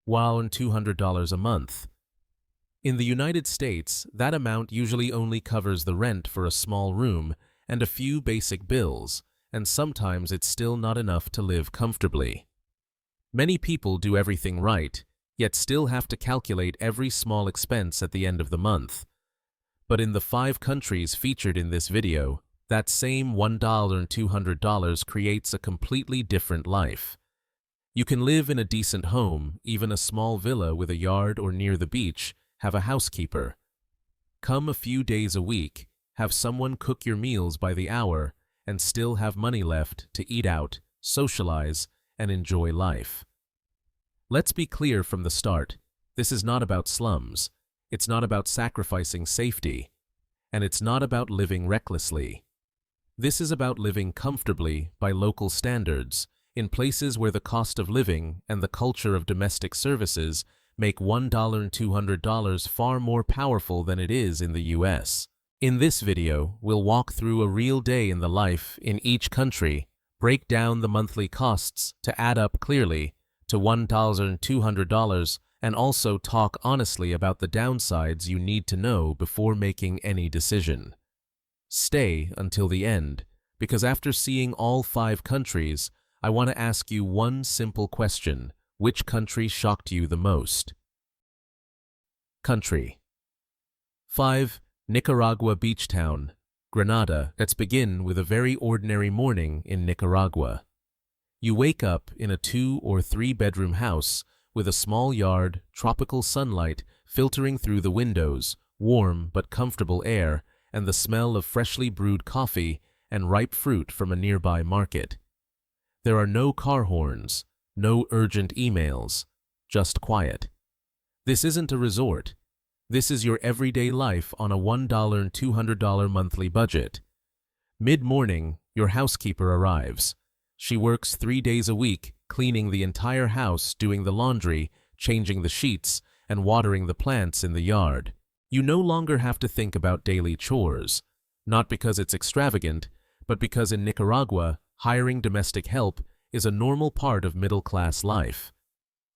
$1,200 a month. In the United States, that amount usually only covers the rent for a small room and a few basic bills, and sometimes it's still not enough to live comfortably. Many people do everything right, yet still have to calculate every small expense at the end of the month. But in the 5 countries featured in this video, that same $1,200 creates a completely different life. You can live in a decent home, even a small villa with a yard or near the beach, have a housekeeper. Come a few days a week, have someone cook your meals by the hour, and still have money left to eat out, socialize, and enjoy life. Let's be clear from the start, this is not about slums, it's not about sacrificing safety, and it's not about living recklessly. This is about living comfortably by local standards, in places where the cost of living and the culture of domestic services make $1,200 far more powerful than it is in the US. In this video, we'll walk through a real day in the life in each country, break down the monthly costs to add up clearly to $1,200, and also talk honestly about the downsides you need to know before making any decision. Stay until the end, because after seeing all 5 countries, I want to ask you one simple question. Which country shocked you the most? Country 5. Nicaragua beach town, Granada. Let's begin with a very ordinary morning in Nicaragua. You wake up in a 2 or 3 bedroom house with a small yard, tropical sunlight filtering through the windows, warm but comfortable air, and the smell of freshly brewed coffee and ripe fruit from a nearby market. There are no car horns, no urgent emails, just quiet. This isn't a resort. This is your everyday life on a $1,200 monthly budget. Mid-morning, your housekeeper arrives. She works 3 days a week, cleaning the entire house, doing the laundry, changing the sheets, and watering the plants in the yard. You no longer have to think about daily chores, not because it's extravagant, but because in Nicaragua, hiring domestic help is a normal part of middle-class life.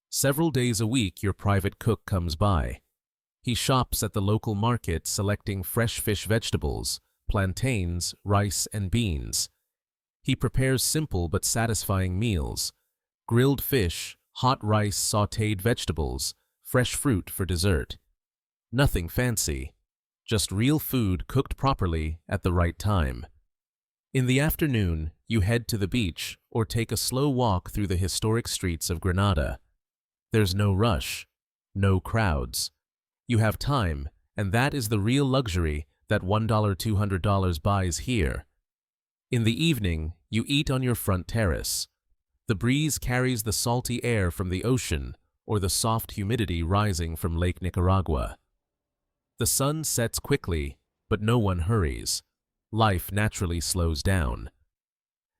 Several days a week, your private cook comes by. He shops at the local market selecting fresh fish, vegetables, plantains, rice, and beans. He prepares simple but satisfying meals: grilled fish, hot rice, sautéed vegetables, fresh fruit for dessert. Nothing fancy, just real food cooked properly at the right time. In the afternoon, you head to the beach or take a slow walk through the historic streets of Granada. There's no rush, no crowds. You have time, and that is the real luxury that $1,200 buys here. In the evening, you eat on your front terrace. The breeze carries the salty air from the ocean or the soft humidity rising from Lake Nicaragua. The sun sets quickly, but no one hurries. Life naturally slows down.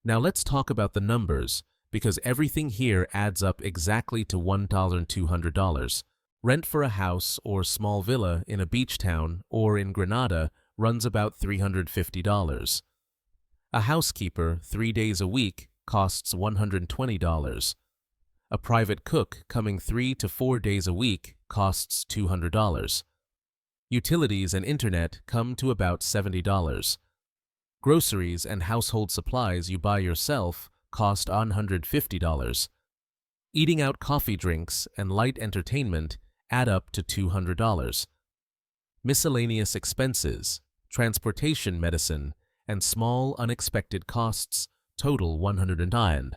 Now let's talk about the numbers, because everything here adds up exactly to $1,200. Rent for a house or small villa in a beach town or in Granada runs about $350. A housekeeper 3 days a week costs $120. A private cook coming 3 to 4 days a week costs $200. Utilities and internet come to about $70. Groceries and household supplies you buy yourself cost $150. Eating out, coffee, drinks, and light entertainment add up to $200. Miscellaneous expenses, transportation, medicine, and small unexpected costs total $109.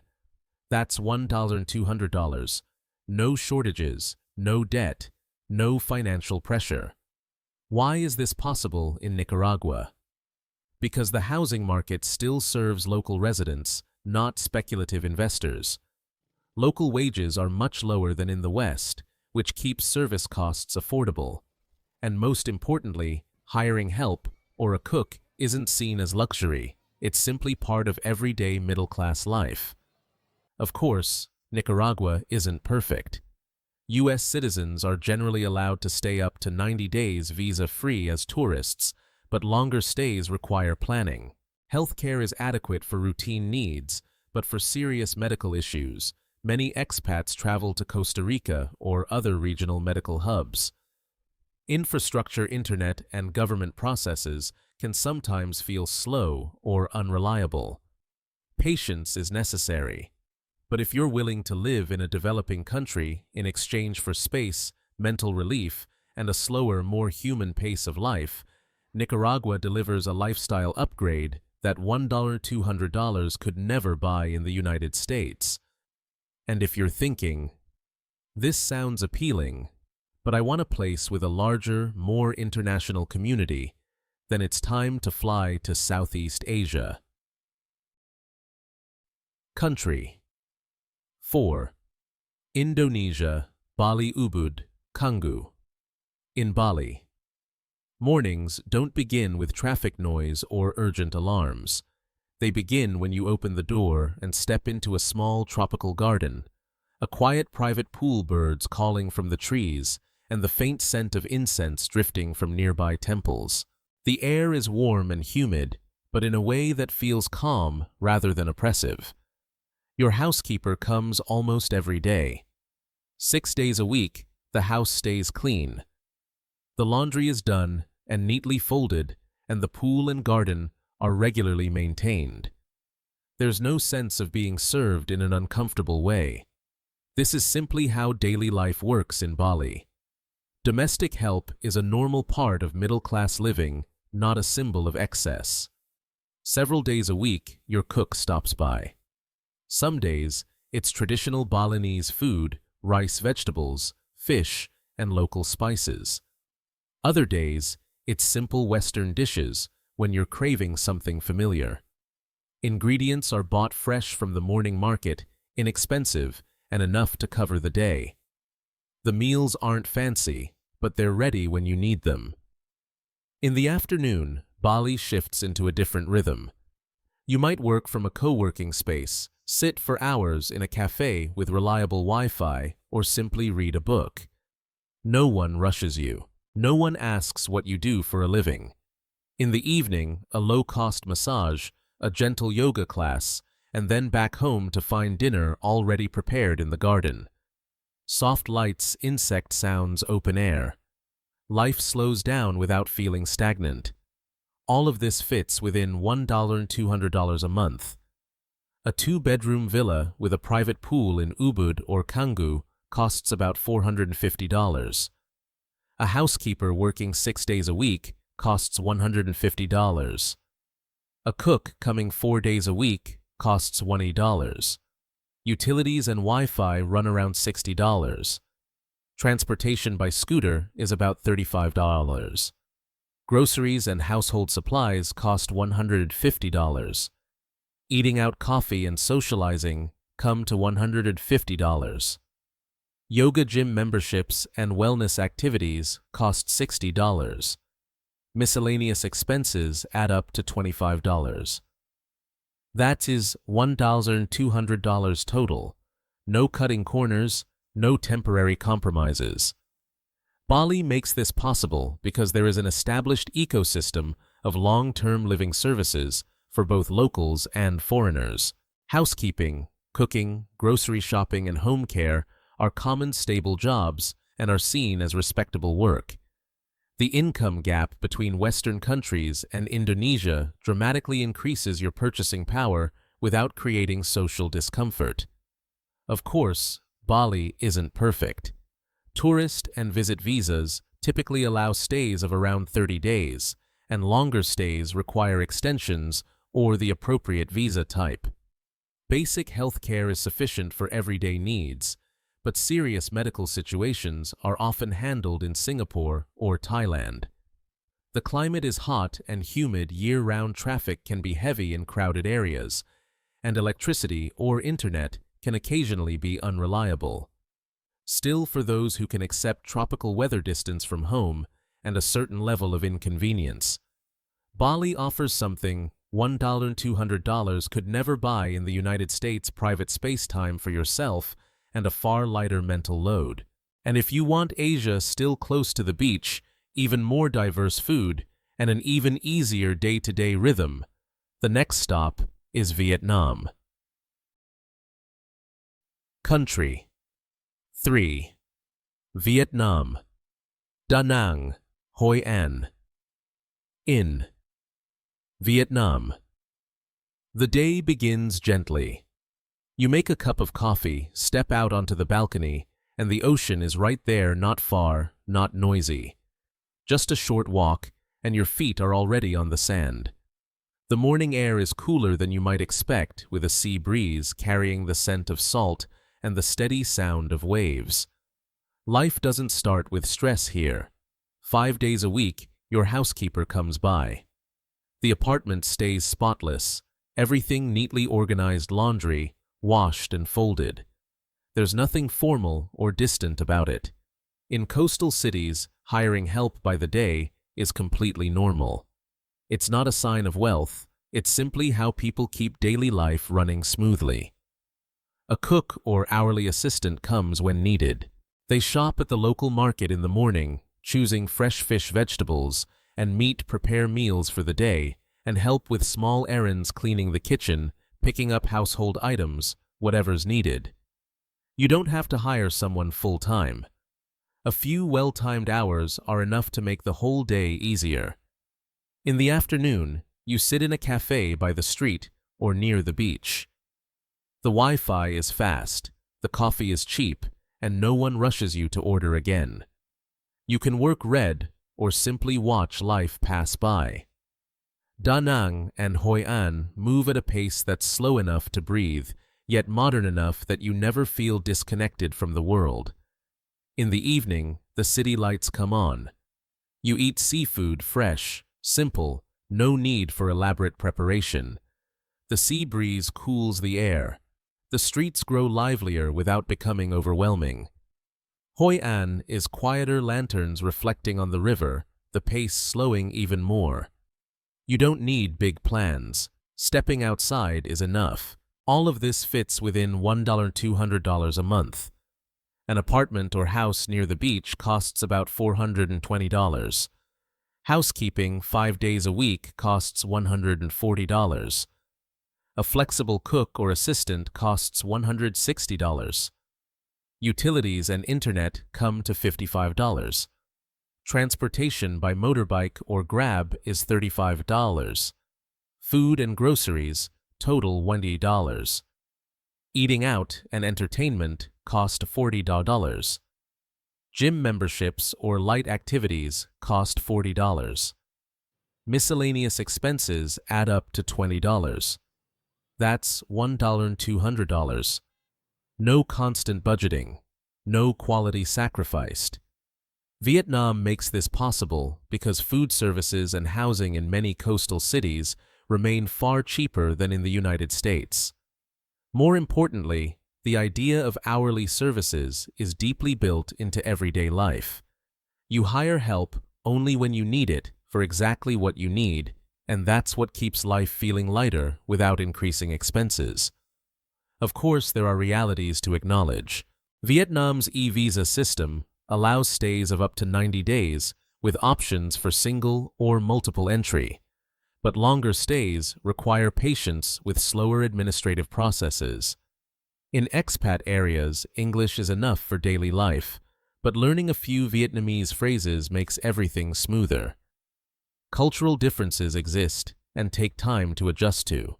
That's $1,200. No shortages, no debt, no financial pressure. Why is this possible in Nicaragua? Because the housing market still serves local residents, not speculative investors. Local wages are much lower than in the West, which keeps service costs affordable. And most importantly, hiring help or a cook isn't seen as luxury. It's simply part of everyday middle-class life. Of course, Nicaragua isn't perfect. U.S. citizens are generally allowed to stay up to 90 days visa-free as tourists, but longer stays require planning. Healthcare is adequate for routine needs, but for serious medical issues, many expats travel to Costa Rica or other regional medical hubs. Infrastructure, internet, and government processes can sometimes feel slow or unreliable. Patience is necessary. But if you're willing to live in a developing country in exchange for space, mental relief, and a slower, more human pace of life, Nicaragua delivers a lifestyle upgrade that $1-200 could never buy in the United States. And if you're thinking, this sounds appealing, but I want a place with a larger, more international community, then it's time to fly to Southeast Asia. Country 4. Indonesia, Bali Ubud, Canggu. In Bali, mornings don't begin with traffic noise or urgent alarms. They begin when you open the door and step into a small tropical garden, a quiet private pool, birds calling from the trees, and the faint scent of incense drifting from nearby temples. The air is warm and humid, but in a way that feels calm rather than oppressive. Your housekeeper comes almost every day. 6 days a week, the house stays clean. The laundry is done and neatly folded, and the pool and garden are regularly maintained. There's no sense of being served in an uncomfortable way. This is simply how daily life works in Bali. Domestic help is a normal part of middle-class living, not a symbol of excess. Several days a week, your cook stops by. Some days, it's traditional Balinese food, rice, vegetables, fish, and local spices. Other days, it's simple Western dishes when you're craving something familiar. Ingredients are bought fresh from the morning market, inexpensive, and enough to cover the day. The meals aren't fancy, but they're ready when you need them. In the afternoon, Bali shifts into a different rhythm. You might work from a co-working space, sit for hours in a cafe with reliable Wi-Fi, or simply read a book. No one rushes you. No one asks what you do for a living. In the evening, a low-cost massage, a gentle yoga class, and then back home to find dinner already prepared in the garden. Soft lights, insect sounds, open air. Life slows down without feeling stagnant. All of this fits within $1-200 a month. A 2-bedroom villa with a private pool in Ubud or Canggu costs about $450. A housekeeper working 6 days a week costs $150. A cook coming 4 days a week costs $20. Utilities and Wi-Fi run around $60. Transportation by scooter is about $35. Groceries and household supplies cost $150. Eating out, coffee, and socializing come to $150. Yoga gym memberships and wellness activities cost $60. Miscellaneous expenses add up to $25. That is $1,200 total. No cutting corners, no temporary compromises. Bali makes this possible because there is an established ecosystem of long-term living services for both locals and foreigners. Housekeeping, cooking, grocery shopping, and home care are common stable jobs and are seen as respectable work. The income gap between Western countries and Indonesia dramatically increases your purchasing power without creating social discomfort. Of course, Bali isn't perfect. Tourist and visit visas typically allow stays of around 30 days, and longer stays require extensions or the appropriate visa type. Basic health care is sufficient for everyday needs, but serious medical situations are often handled in Singapore or Thailand. The climate is hot and humid year-round. Traffic can be heavy in crowded areas, and electricity or internet can occasionally be unreliable. Still, for those who can accept tropical weather, distance from home, and a certain level of inconvenience, Bali offers something $1-200 could never buy in the United States: private space, time for yourself, and a far lighter mental load. And if you want Asia still close to the beach, even more diverse food, and an even easier day-to-day rhythm, the next stop is Vietnam. Country. 3. Vietnam. Da Nang, Hoi An. Inn. Vietnam. The day begins gently. You make a cup of coffee, step out onto the balcony, and the ocean is right there, not far, not noisy. Just a short walk, and your feet are already on the sand. The morning air is cooler than you might expect, with a sea breeze carrying the scent of salt and the steady sound of waves. Life doesn't start with stress here. 5 days a week, your housekeeper comes by. The apartment stays spotless, everything neatly organized, laundry, washed and folded. There's nothing formal or distant about it. In coastal cities, hiring help by the day is completely normal. It's not a sign of wealth, it's simply how people keep daily life running smoothly. A cook or hourly assistant comes when needed. They shop at the local market in the morning, choosing fresh fish, vegetables, and meat, prepare meals for the day, and help with small errands, cleaning the kitchen, picking up household items, whatever's needed. You don't have to hire someone full-time. A few well-timed hours are enough to make the whole day easier. In the afternoon, you sit in a cafe by the street or near the beach. The Wi-Fi is fast, the coffee is cheap, and no one rushes you to order again. You can work, read, or simply watch life pass by. Da Nang and Hoi An move at a pace that's slow enough to breathe, yet modern enough that you never feel disconnected from the world. In the evening, the city lights come on. You eat seafood, fresh, simple, no need for elaborate preparation. The sea breeze cools the air. The streets grow livelier without becoming overwhelming. Hoi An is quieter, lanterns reflecting on the river, the pace slowing even more. You don't need big plans. Stepping outside is enough. All of this fits within $100–200 a month. An apartment or house near the beach costs about $420. Housekeeping 5 days a week costs $140. A flexible cook or assistant costs $160. Utilities and internet come to $55. Transportation by motorbike or Grab is $35. Food and groceries total $20. Eating out and entertainment cost $40. Gym memberships or light activities cost $40. Miscellaneous expenses add up to $20. That's $1,200. No constant budgeting, no quality sacrificed. Vietnam makes this possible because food services and housing in many coastal cities remain far cheaper than in the United States. More importantly, the idea of hourly services is deeply built into everyday life. You hire help only when you need it for exactly what you need, and that's what keeps life feeling lighter without increasing expenses. Of course, there are realities to acknowledge. Vietnam's e-visa system allows stays of up to 90 days with options for single or multiple entry, but longer stays require patience with slower administrative processes. In expat areas, English is enough for daily life, but learning a few Vietnamese phrases makes everything smoother. Cultural differences exist and take time to adjust to.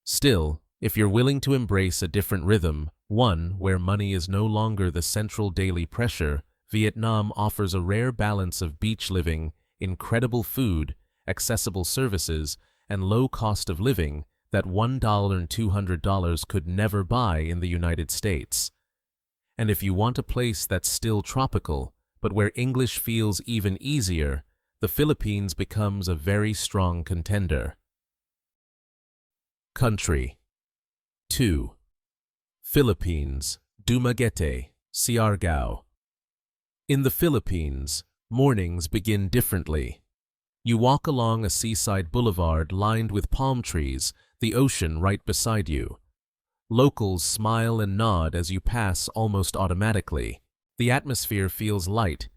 Still, if you're willing to embrace a different rhythm, one where money is no longer the central daily pressure, Vietnam offers a rare balance of beach living, incredible food, accessible services, and low cost of living that $100–200 could never buy in the United States. And if you want a place that's still tropical, but where English feels even easier, the Philippines becomes a very strong contender. Country. 2. Philippines, Dumaguete, Siargao. In the Philippines, mornings begin differently. You walk along a seaside boulevard lined with palm trees, the ocean right beside you. Locals smile and nod as you pass almost automatically. The atmosphere feels light,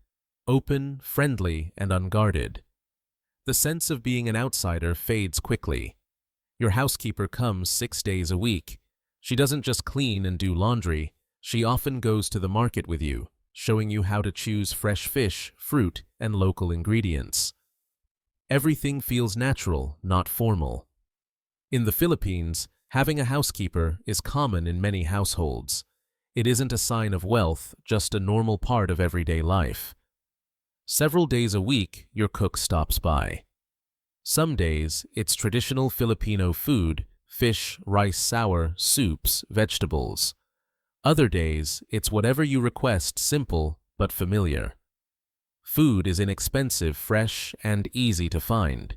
open, friendly, and unguarded. The sense of being an outsider fades quickly. Your housekeeper comes 6 days a week. She doesn't just clean and do laundry. She often goes to the market with you, showing you how to choose fresh fish, fruit, and local ingredients. Everything feels natural, not formal. In the Philippines, having a housekeeper is common in many households. It isn't a sign of wealth, just a normal part of everyday life. Several days a week, your cook stops by. Some days, it's traditional Filipino food, fish, rice sour, soups, vegetables. Other days, it's whatever you request, simple but familiar. Food is inexpensive, fresh, and easy to find.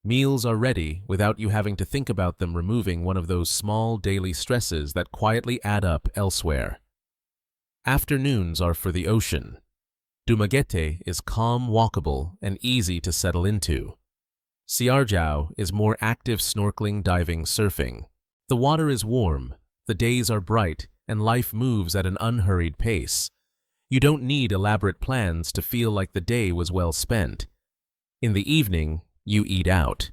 Meals are ready without you having to think about them, removing one of those small daily stresses that quietly add up elsewhere. Afternoons are for the ocean. Dumaguete is calm, walkable, and easy to settle into. Siargao is more active snorkeling, diving, surfing. The water is warm, the days are bright, and life moves at an unhurried pace. You don't need elaborate plans to feel like the day was well spent. In the evening, you eat out.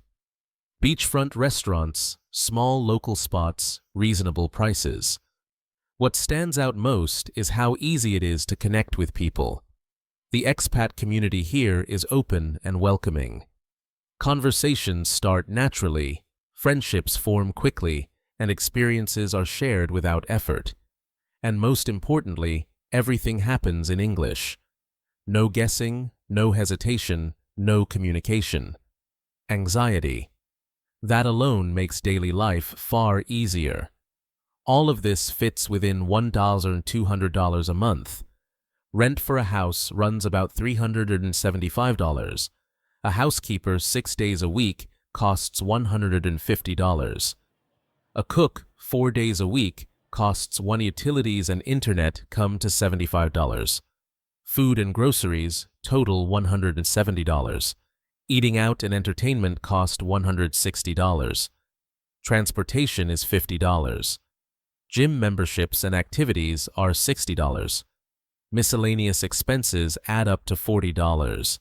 Beachfront restaurants, small local spots, reasonable prices. What stands out most is how easy it is to connect with people. The expat community here is open and welcoming. Conversations start naturally, friendships form quickly, and experiences are shared without effort. And most importantly, everything happens in English. No guessing, no hesitation, no communication. Anxiety. That alone makes daily life far easier. All of this fits within $1,200 a month. Rent for a house runs about $375. A housekeeper 6 days a week costs $150. A cook 4 days a week costs utilities and internet come to $75. Food and groceries total $170. Eating out and entertainment cost $160. Transportation is $50. Gym memberships and activities are $60. Miscellaneous expenses add up to $40.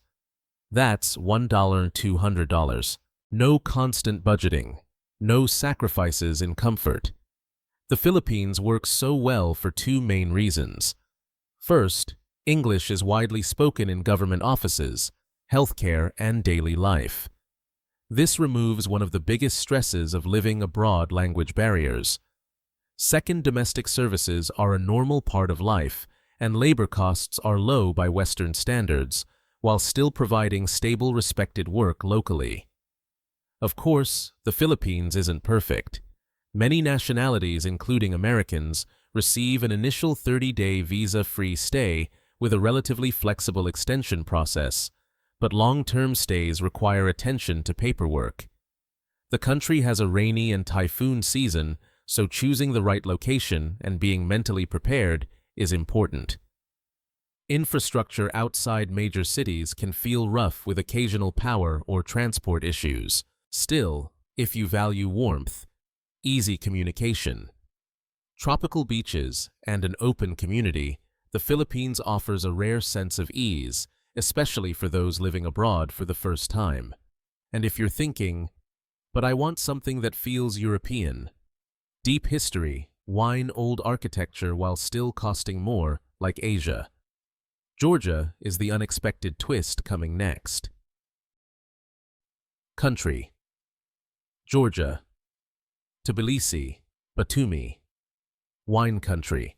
That's $1,200. No constant budgeting. No sacrifices in comfort. The Philippines works so well for two main reasons. First, English is widely spoken in government offices, healthcare, and daily life. This removes one of the biggest stresses of living abroad: language barriers. Second, domestic services are a normal part of life, and labor costs are low by Western standards, while still providing stable, respected work locally. Of course, the Philippines isn't perfect. Many nationalities, including Americans, receive an initial 30-day visa-free stay with a relatively flexible extension process, but long-term stays require attention to paperwork. The country has a rainy and typhoon season, so choosing the right location and being mentally prepared is important. Infrastructure outside major cities can feel rough with occasional power or transport issues. Still, if you value warmth, easy communication, tropical beaches, and an open community, the Philippines offers a rare sense of ease, especially for those living abroad for the first time. And if you're thinking, but I want something that feels European, deep history, wine, old architecture while still costing more, like Asia, Georgia is the unexpected twist coming next. Country: Georgia. Tbilisi, Batumi. Wine country.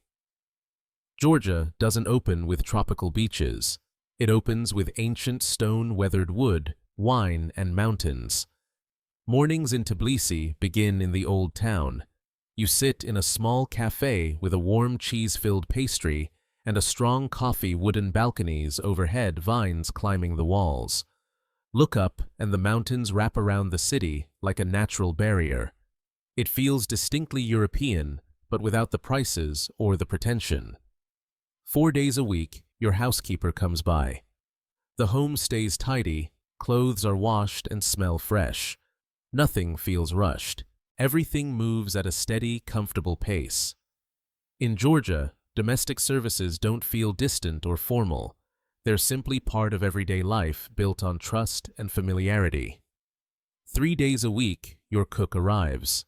Georgia doesn't open with tropical beaches. It opens with ancient stone-weathered wood, wine, and mountains. Mornings in Tbilisi begin in the old town. You sit in a small cafe with a warm cheese-filled pastry and a strong coffee, wooden balconies overhead, vines climbing the walls. Look up and the mountains wrap around the city like a natural barrier. It feels distinctly European, but without the prices or the pretension. 4 days a week, your housekeeper comes by. The home stays tidy, clothes are washed and smell fresh. Nothing feels rushed. Everything moves at a steady, comfortable pace. In Georgia, domestic services don't feel distant or formal. They're simply part of everyday life, built on trust and familiarity. 3 days a week, your cook arrives.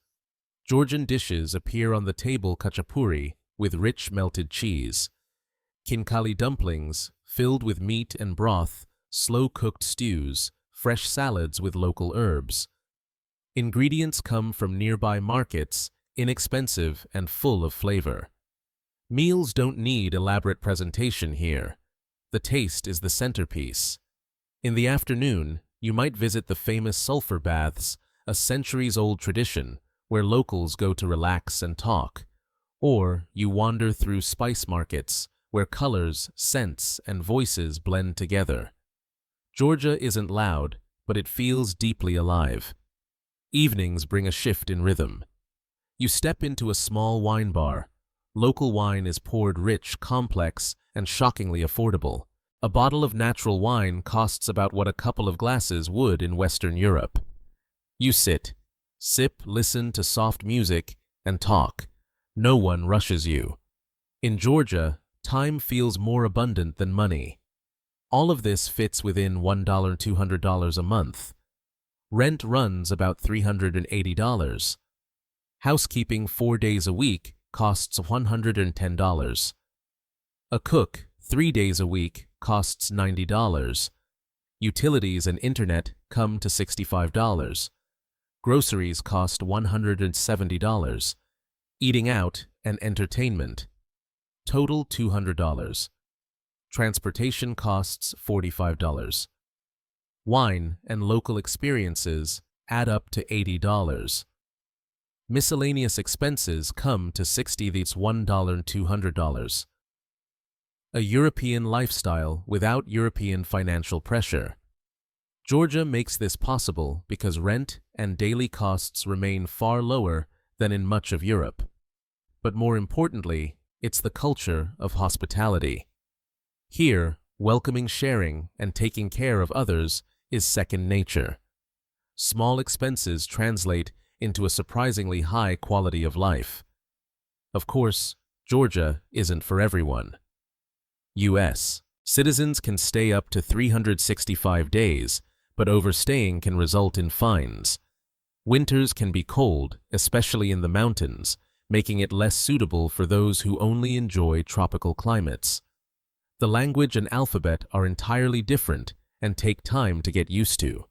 Georgian dishes appear on the table: khachapuri, with rich melted cheese. Khinkali dumplings, filled with meat and broth, slow-cooked stews, fresh salads with local herbs. Ingredients come from nearby markets, inexpensive and full of flavor. Meals don't need elaborate presentation here. The taste is the centerpiece. In the afternoon, you might visit the famous sulfur baths, a centuries-old tradition where locals go to relax and talk. Or you wander through spice markets, where colors, scents, and voices blend together. Georgia isn't loud, but it feels deeply alive. Evenings bring a shift in rhythm. You step into a small wine bar. Local wine is poured rich, complex, and shockingly affordable. A bottle of natural wine costs about what a couple of glasses would in Western Europe. You sit, sip, listen to soft music, and talk. No one rushes you. In Georgia, time feels more abundant than money. All of this fits within $100–200 a month. Rent runs about $380. Housekeeping 4 days a week costs $110. A cook 3 days a week costs $90. Utilities and internet come to $65. Groceries cost $170. Eating out and entertainment. Total $200. Transportation costs $45. Wine and local experiences add up to $80. Miscellaneous expenses come to $60. That's $100–200. A European lifestyle without European financial pressure. Georgia makes this possible because rent and daily costs remain far lower than in much of Europe. But more importantly, it's the culture of hospitality. Here, welcoming, sharing, and taking care of others is second nature. Small expenses translate into a surprisingly high quality of life. Of course, Georgia isn't for everyone. U.S. citizens can stay up to 365 days, but overstaying can result in fines. Winters can be cold, especially in the mountains, making it less suitable for those who only enjoy tropical climates. The language and alphabet are entirely different and take time to get used to.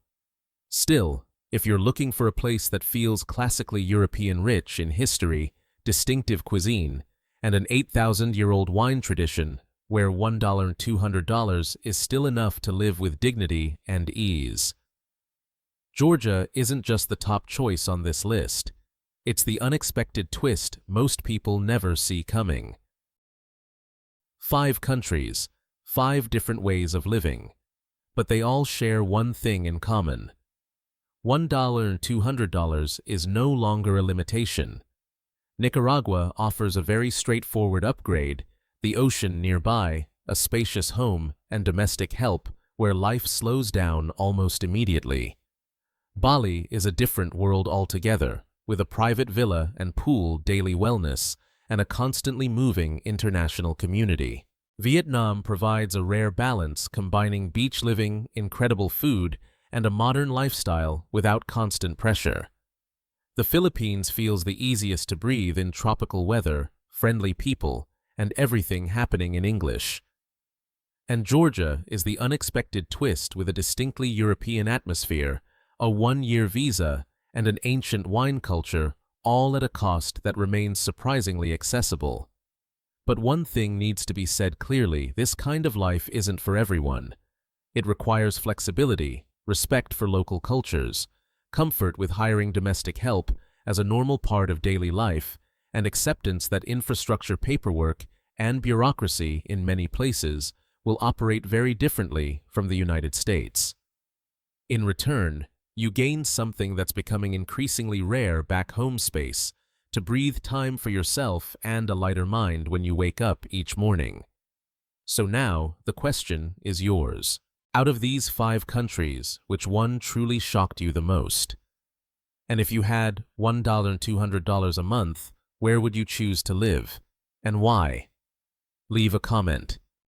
Still, if you're looking for a place that feels classically European, rich in history, distinctive cuisine, and an 8,000-year-old wine tradition, where $100–200 is still enough to live with dignity and ease. Georgia isn't just the top choice on this list. It's the unexpected twist most people never see coming. 5 countries, 5 different ways of living. But they all share one thing in common. $100–200 is no longer a limitation. Nicaragua offers a very straightforward upgrade: the ocean nearby, a spacious home, and domestic help where life slows down almost immediately. Bali is a different world altogether, with a private villa and pool, daily wellness, and a constantly moving international community. Vietnam provides a rare balance, combining beach living, incredible food, and a modern lifestyle without constant pressure. The Philippines feels the easiest to breathe in tropical weather, friendly people, and everything happening in English. And Georgia is the unexpected twist with a distinctly European atmosphere, a 1-year visa, and an ancient wine culture, all at a cost that remains surprisingly accessible. But one thing needs to be said clearly: this kind of life isn't for everyone. It requires flexibility, respect for local cultures, comfort with hiring domestic help as a normal part of daily life, and acceptance that infrastructure, paperwork, and bureaucracy in many places will operate very differently from the United States. In return, you gain something that's becoming increasingly rare: back home space, to breathe time for yourself and a lighter mind when you wake up each morning. So now, the question is yours. Out of these 5 countries, which one truly shocked you the most? And if you had $100–200 a month, where would you choose to live? And why? Leave a comment.